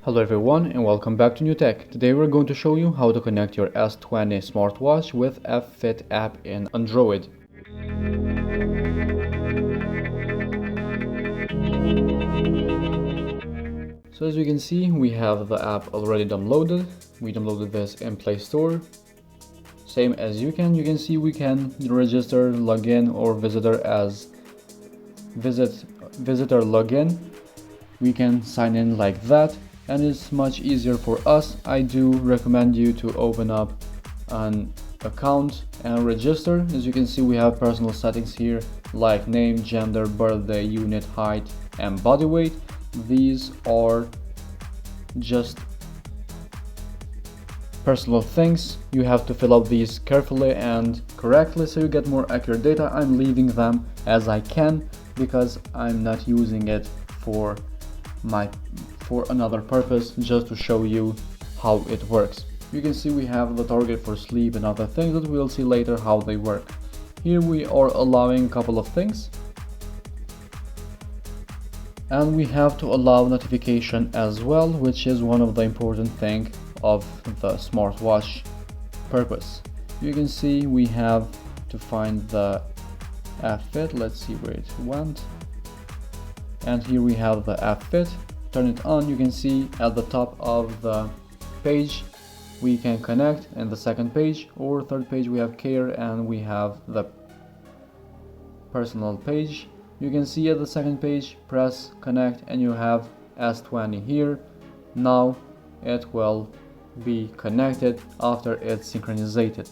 Hello everyone and welcome back to New Tech. Today we're going to show you how to connect your S20 smartwatch with Fit app in Android. So as you can see, we have the app already downloaded. We downloaded this in Play Store. Same as you can see we can register, login, or visitor as visitor login. We can sign in like that, and it's much easier for us. I do recommend you to open up an account and register. As you can see, we have personal settings here like name, gender, birthday, unit, height, and body weight. These are just personal things. You have to fill out these carefully and correctly so you get more accurate data. I'm leaving them as I can because I'm not using it for another purpose, just to show you how it works. You can see we have the target for sleep and other things that we'll see later how they work. Here we are allowing a couple of things, and we have to allow notification as well, which is one of the important things of the smartwatch purpose. You can see we have to find the Fit. Let's see where it went. And here we have the Fit. Turn it on. You can see at the top of the page we can connect, and the second page or third page we have care, and we have the personal page. You can see at the second page, press connect, and you have S20 here. Now it will be connected after it's synchronized.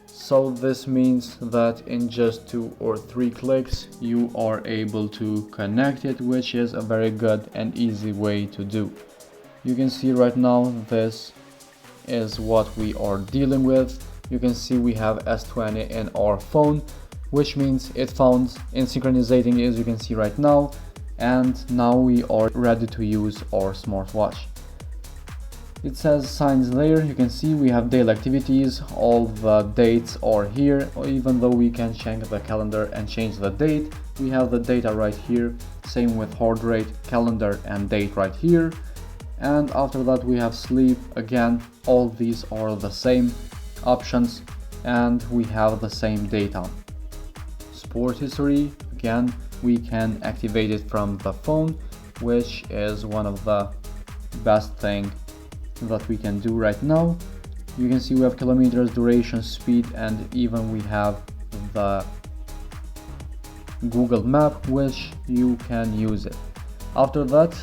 So this means that in just 2 or 3 clicks you are able to connect it, which is a very good and easy way to do. You can see right now this is what we are dealing with. You can see we have S20 in our phone, which means it found in synchronizing, as you can see right now, and now we are ready to use our smartwatch. It says signs there. You can see we have daily activities, all the dates are here. Even though we can check the calendar and change the date, we have the data right here. Same with heart rate, calendar, and date right here. And after that we have sleep. Again, all these are the same options, and we have the same data. Sport history, again, we can activate it from the phone, which is one of the best thing that we can do right now. You can see we have kilometers, duration, speed, and even we have the Google map, which you can use it. After that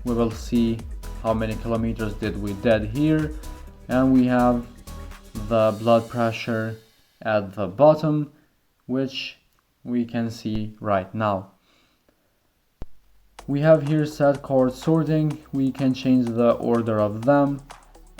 we will see how many kilometers did we did here, and we have the blood pressure at the bottom, which we can see right now. We have here set card sorting. We can change the order of them,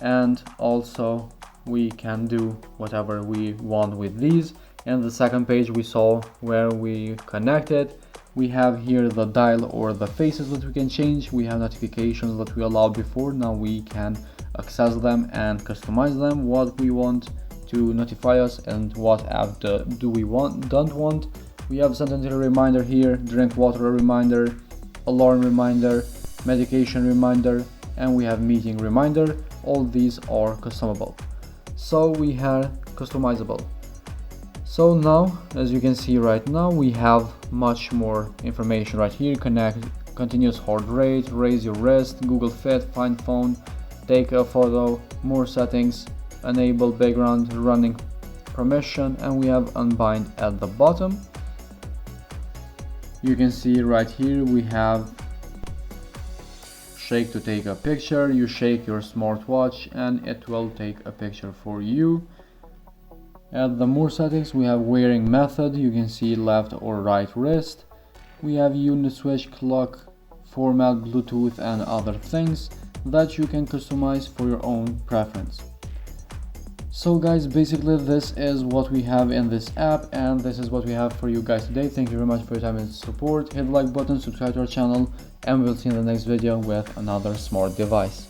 and also we can do whatever we want with these. And the second page we saw where we connected. We have here the dial or the faces that we can change. We have notifications that we allowed before. Now we can access them and customize them, what we want to notify us and what app do we don't want. We have sedentary reminder here, drink water reminder, alarm reminder, medication reminder, and we have meeting reminder. All these are customizable, so we have customizable. So now, as you can see right now, we have much more information right here. Connect, continuous heart rate, raise your wrist, Google Fit, find phone, take a photo, more settings, enable background, running permission, and we have unbind at the bottom. You can see right here we have shake to take a picture. You shake your smartwatch and it will take a picture for you. At the more settings we have wearing method. You can see left or right wrist. We have unit switch, clock, format, Bluetooth, and other things that you can customize for your own preference. So guys, basically this is what we have in this app, and this is what we have for you guys today. Thank you very much for your time and support. Hit the like button, subscribe to our channel, and we'll see you in the next video with another smart device.